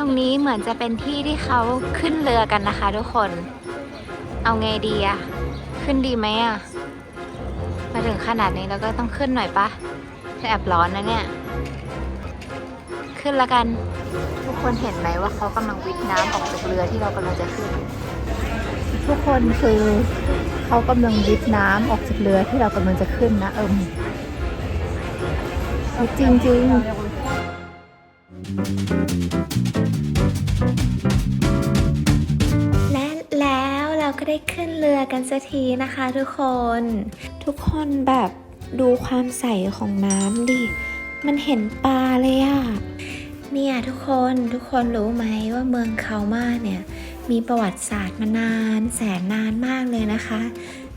ตรงนี้เหมือนจะเป็นที่ที่เขาขึ้นเรือกันนะคะทุกคน เอาไงดีอะขึ้นดีไหมอะมาถึงขนาดนี้แล้วก็ต้องขึ้นหน่อยปะแอบร้อนนะเนี่ย ขึ้นละกัน ทุกคนเห็นไหมว่าเขากำลังวิทน้ำออกจากเรือที่เรากำลังจะขึ้น ทุกคนคือเขากำลังวิทน้ำออกจากเรือที่เรากำลังจะขึ้นนะจริงๆและแล้วเราก็ได้ขึ้นเรือกันสักทีนะคะทุกคนแบบดูความใสของน้ำดิมันเห็นปลาเลยอะเนี่ยทุกคนรู้ไหมว่าเมืองคาลมาเนี่ยมีประวัติศาสตร์มานานแสนนานมากเลยนะคะ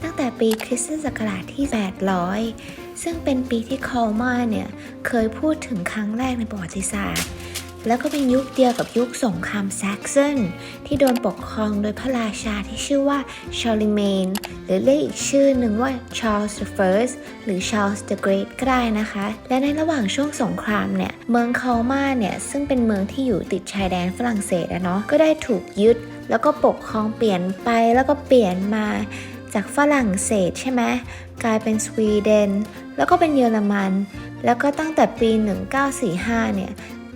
ตั้งแต่ปีคริสตศักราชที่800ซึ่งเป็นปีที่คาลมาเนี่ยเคยพูดถึงครั้งแรกในประวัติศาสตร์แล้วก็เป็นยุคเดียวกับยุคสงครามแซกซอนที่โดนปกครองโดยพระราชาที่ชื่อว่าชาร์เลเมนหรือเรียกอีกชื่อหนึ่งว่า Charles the First หรือ Charles the Great ก็ได้นะคะและในระหว่างช่วงสงครามเนี่ยเมืองคาลมาเนี่ยซึ่งเป็นเมืองที่อยู่ติดชายแดนฝรั่งเศสเนาะก็ได้ถูกยึดแล้วก็ปกครองเปลี่ยนไปแล้วก็เปลี่ยนมาจากฝรั่งเศสใช่ไหมกลายเป็นสวีเดนแล้วก็เป็นเยอรมันแล้วก็ตั้งแต่ปี1945เนี่ย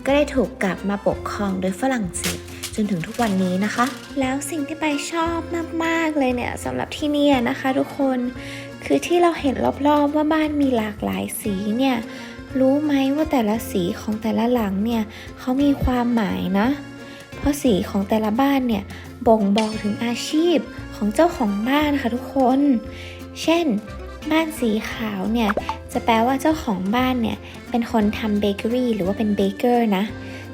ก็ได้ถูกกลับมาปกครองโดยฝรั่งเศสจนถึงทุกวันนี้นะคะแล้วสิ่งที่ไปชอบมากๆเลยเนี่ยสำหรับที่นี่นะคะทุกคนคือที่เราเห็นรอบๆว่าบ้านมีหลากหลายสีเนี่ยรู้ไหมว่าแต่ละสีของแต่ละหลังเนี่ยเขามีความหมายนะเพราะสีของแต่ละบ้านเนี่ยบ่งบอกถึงอาชีพของเจ้าของบ้านค่ะทุกคนเช่นบ้านสีขาวเนี่ยจะแปลว่าเจ้าของบ้านเนี่ยเป็นคนทำเบเกอรี่หรือว่าเป็นเบเกอร์นะ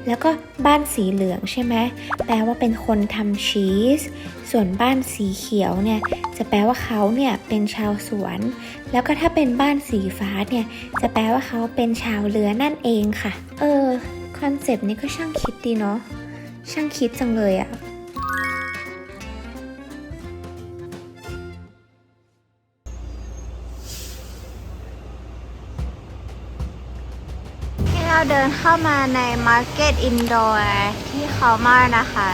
แล้วก็บ้านสีเหลืองใช่ไหมแปลว่าเป็นคนทำชีสส่วนบ้านสีเขียวเนี่ยจะแปลว่าเขาเนี่ยเป็นชาวสวนแล้วก็ถ้าเป็นบ้านสีฟ้าเนี่ยจะแปลว่าเขาเป็นชาวเรือนั่นเองค่ะคอนเซปต์นี้ก็ช่างคิดดีเนาะช่างคิดจังเลยอะเราเดินเข้ามาใน Market Indoor ที่คาลมานะคะ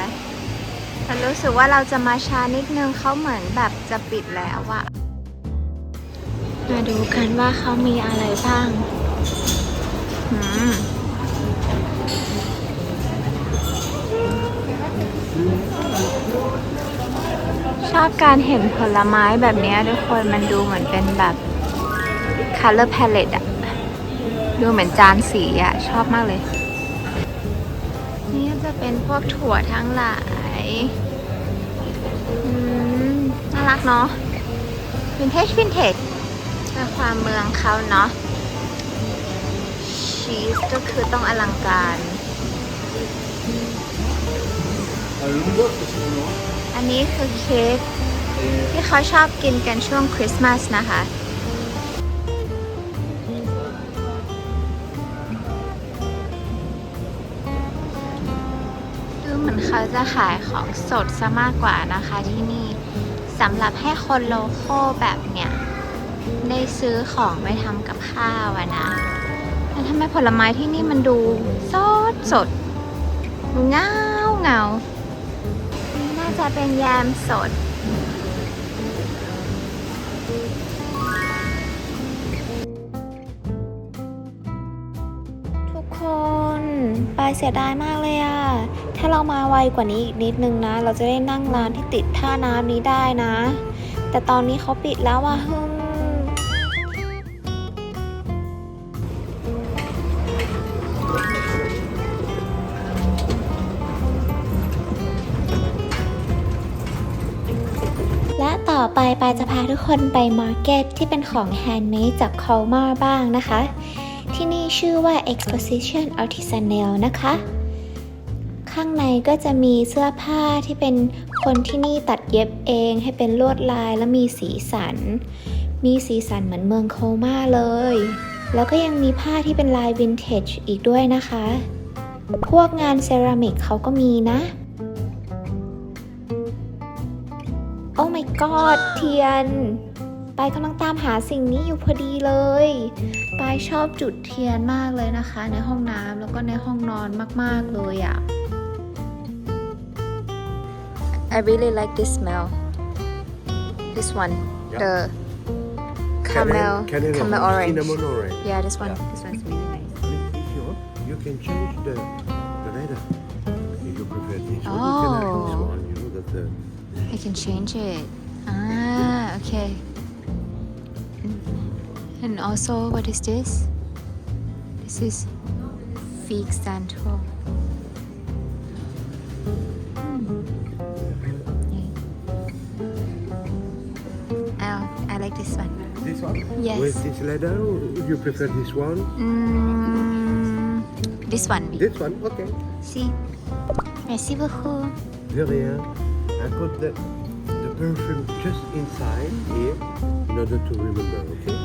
แต่รู้สึกว่าเราจะมาช้านิดนึงเขาเหมือนแบบจะปิดแล้วอะมาดูกันว่าเขามีอะไรบ้างชอบการเห็นผลไม้แบบนี้ทุกคนมันดูเหมือนเป็นแบบ color palette อะดูเหมือนจานสีอะชอบมากเลยนี่จะเป็นพวกถั่วทั้งหลายน่ารักเนาะวินเทจในความเมืองเขาเนาะชีสก็คือต้องอลังการอันนี้คือเค้กที่เขาชอบกินกันช่วงคริสต์มาสนะคะเขาจะขายของสดซะมากกว่านะคะที่นี่สำหรับให้คนโลคอลแบบเนี้ยได้ซื้อของไปทำกับข้าวอะนะแล้วทำไมผลไม้ที่นี่มันดูสดดูเงาน่าจะเป็นแยมสดทุกคนปายเสียดายมากเลยอะถ้าเรามาไวกว่านี้อีกนิดนึงนะเราจะได้นั่งร้านที่ติดท่าน้ำนี้ได้นะแต่ตอนนี้เขาปิดแล้วอะและต่อไปปายจะพาทุกคนไปมาร์เก็ตที่เป็นของแฮนด์เมดจากคาลมาบ้างนะคะที่นี่ชื่อว่า Exposition Artisanal นะคะข้างในก็จะมีเสื้อผ้าที่เป็นคนที่นี่ตัดเย็บเองให้เป็นลวดลายและมีสีสันเหมือนเมืองคาลมาเลยแล้วก็ยังมีผ้าที่เป็นลายวินเทจอีกด้วยนะคะพวกงานเซรามิกเขาก็มีนะโอ้ my god เทียนปายกำลังตามหาสิ่งนี้อยู่พอดีเลยปายชอบจุดเทียนมากเลยนะคะในห้องน้ำแล้วก็ในห้องนอนมากๆเลยอ่ะ I really like this smell. This one, Yeah. the caramel orange. Cinnamon orange. Yeah, this one. Yeah. This one's really nice. If you want, you can change the leather. If you prefer this one, you can have this Oh. one. You know that the I can change it. Ah, okay. And also, what is this? This is Fig Santo. Oh, I like this one. this one. Yes. With this leather, you prefer this one? This one. This one, okay. See? Merci beaucoup. De rien. I put the perfume just inside here in order to remember, okay?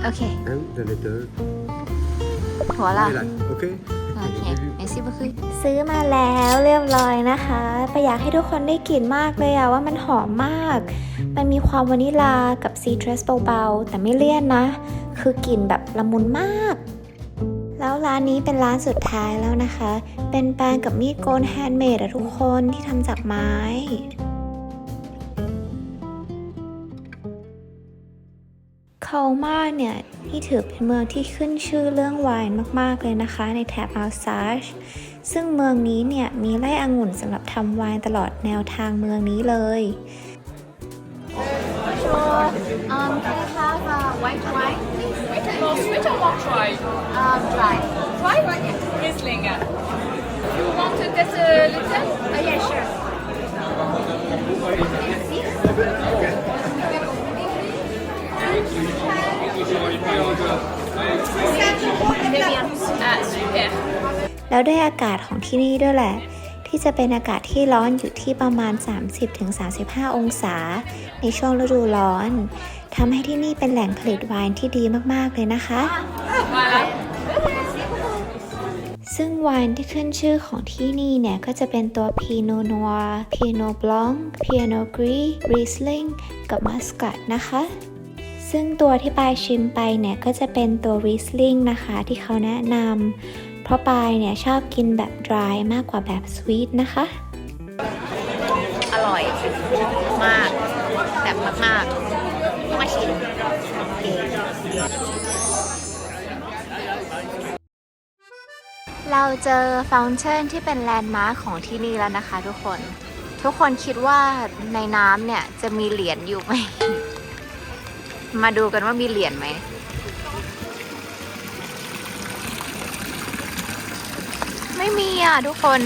Okay. And the letter. หัวละ I like, okay? โอเค merci beaucoup ซื้อมาแล้วเรียบร้อยนะคะไปอยากให้ทุกคนได้กลิ่นมากเลยอะว่ามันหอมมาก มันมีความวานิลากับซีทรัสเบาๆแต่ไม่เลี่ยนนะ คือกลิ่นแบบละมุนมาก แล้วร้านนี้เป็นร้านสุดท้ายแล้วนะคะ เป็นแปรงกับมีดโกนแฮนด์เมดอะทุกคนที่ทำจากไม้คาลมาเนี่ยที่ถือเป็นเมืองที่ขึ้นชื่อเรื่องไวน์มากๆเลยนะคะในแถบอัลซาชซึ่งเมืองนี้เนี่ยมีไร่องุ่นสำหรับทำไวน์ตลอดแนวทางเมืองนี้เลย Can I have white wine, please? Sweet or not dry? Dry. Dry? Riesling. You want to get a little? Yeah, sure. Super. แล้วด้วยอากาศของที่นี่ด้วยแหละ ที่จะเป็นอากาศที่ร้อนอยู่ที่ประมาณ 30-35 องศาในช่วงฤดูร้อนทำให้ที่นี่เป็นแหล่งผลิตไวน์ที่ดีมากๆเลยนะคะ Voilà. ซึ่งไวน์ที่ขึ้นชื่อของที่นี่เนี่ยก็จะเป็นตัว Pinot Noir, Pinot Blanc, Pinot Gris, Riesling กับ Muscat นะคะ ซึ่งตัวที่ปายชิมไปเนี่ยก็จะเป็นตัว Riesling นะคะที่เขาแนะนำเพราะปายเนี่ยชอบกินแบบ dry มากกว่าแบบ sweet นะคะ อร่อยมากแบบมากๆมาชิมเราเจอฟาวเทนที่เป็นแลนด์มาร์คของที่นี่แล้วนะคะทุกคนคิดว่าในน้ำเนี่ยจะมีเหรียญอยู่ไหม มาดูกันว่ามีเหรียญไหม ไม่มีอ่ะทุกคน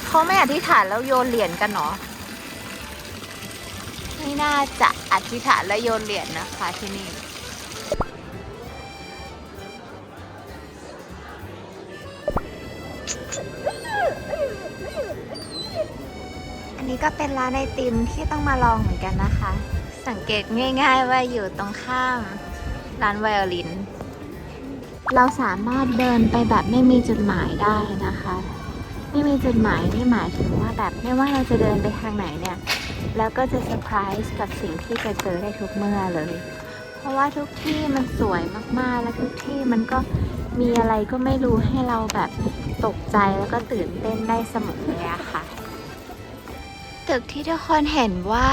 เขาไม่อธิษฐานแล้วโยนเหรียญกันหรอ ไม่น่าจะอธิษฐานแล้วโยนเหรียญนะคะที่นี่ อันนี้ก็เป็นร้านไอติมที่ต้องมาลองเหมือนกันนะคะ สังเกตง่ายๆว่าอยู่ตรงข้ามร้านไวโอลิน เราสามารถเดินไปแบบไม่มีจุดหมายได้นะคะ ไม่มีจุดหมายนี่หมายถึงว่าแบบไม่ว่าเราจะเดินไปทางไหนเนี่ยแล้วก็จะเซอร์ไพรส์กับสิ่งที่จะเจอได้ทุกเมื่อเลย เพราะว่าทุกที่มันสวยมากๆและทุกที่มันก็มีอะไรก็ไม่รู้ให้เราแบบตกใจแล้วก็ตื่นเต้นได้เสมอเลยอะค่ะ ตึกที่ทุกคนเห็นว่า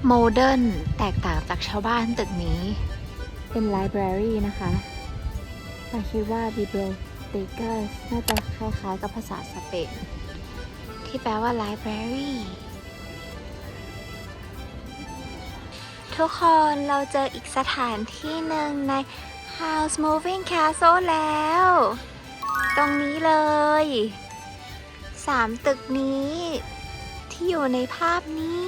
โมเดิร์นแตกต่างจากชาวบ้านตึกนี้เป็นไลบรารีนะคะเราคิดว่า bibliotecas น่าจะคล้ายๆกับภาษาสเปนที่แปลว่า library ทุกคนเราเจออีกสถานที่หนึ่งใน House Moving Castle แล้ว ตรงนี้เลย3ตึกนี้ที่อยู่ในภาพนี้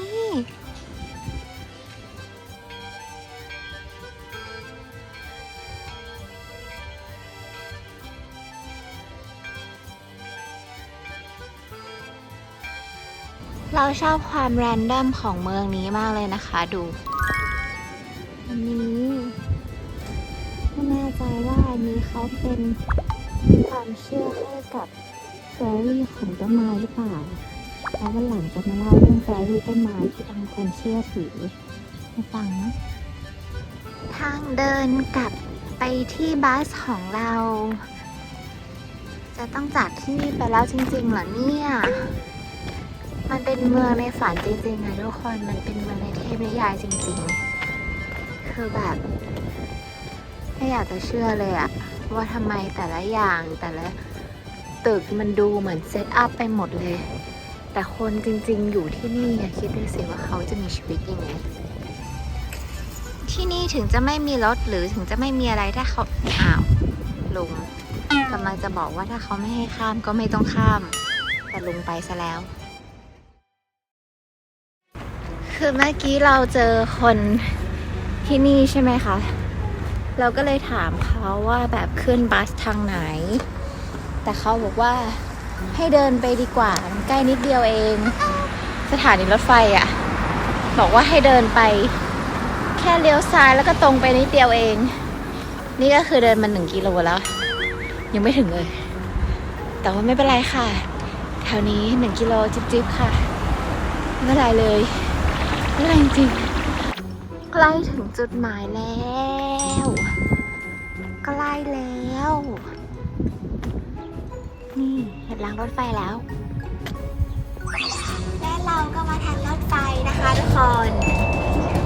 เราชอบความแรนดอมของเมืองนี้มากเลยนะคะดู อันนี้ไม่แน่ใจว่าอันนี้เขาเป็นความเชื่อให้กับแฟรี่ของต้นไม้หรือเปล่าเพราะว่าหลังจะมาเล่าเรื่องแฟรี่ต้นไม้ที่บางคนเชื่อถือให้ฟังนะทางเดินกลับไปที่บัสของเรา จะต้องจากที่นี่ไปแล้วจริงๆเหรอเนี่ย มันเป็นเมืองในฝันจริงๆนะทุกคน มันเป็นเมืองในเทพนิยายจริงๆ คือแบบไม่อยากจะเชื่อเลยอะว่าทำไมแต่ละอย่างแต่ละตึกมันดูเหมือนเซตอัพไปหมดเลย แต่คนจริงๆอยู่ที่นี่อะคิดดูสิว่าเขาจะมีชีวิตยังไง ที่นี่ถึงจะไม่มีรถหรือถึงจะไม่มีอะไรถ้าเขาอ้าวลุงกำลังจะบอกว่าถ้าเขาไม่ให้ข้ามก็ไม่ต้องข้าม แต่ลุงไปซะแล้ว คือเมื่อกี้เราเจอคนที่นี่ใช่ไหมคะ เราก็เลยถามเขาว่าแบบขึ้นบัสทางไหน แต่เขาบอกว่าให้เดินไปดีกว่ามันใกล้นิดเดียวเอง สถานีรถไฟอะบอกว่าให้เดินไปแค่เลี้ยวซ้ายแล้วก็ตรงไปนิดเดียวเอง นี่ก็คือเดินมา1 กิโลแล้ว ยังไม่ถึงเลย แต่ว่าไม่เป็นไรค่ะแถวนี้1 กิโลจิ๊บๆค่ะไม่เป็นไรเลยไม่เป็นไรจริงๆใกล้ถึงจุดหมายแล้วใกล้แล้ว นี่เห็นรางรถไฟแล้ว และเราก็มาทันรถไฟนะคะทุกคน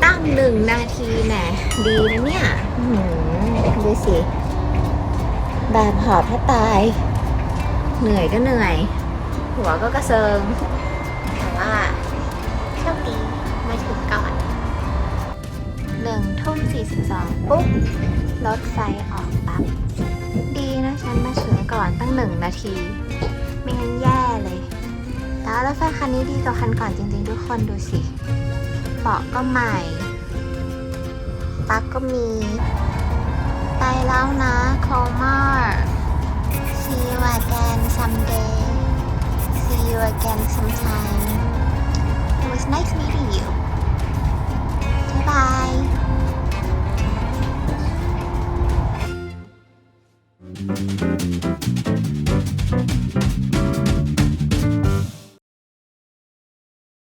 ตั้ง1 นาทีแหมดีนะเนี่ยดูสิแบบหอบแทบตายเหนื่อยก็เหนื่อย หัวก็กระเซิงแต่ว่าโชคดีมาถึงก่อน1:42ปุ๊บรถไฟออกปั๊บดีนะฉันมาถึงก่อนตั้ง1 นาทีไม่งั้นแย่เลยแล้วรถไฟคันนี้ดีกว่าคันก่อนจริงๆทุกคนดูสิเบาะก็ใหม่ปลั๊กก็มีไปแล้วนะโคมาร์ See you again someday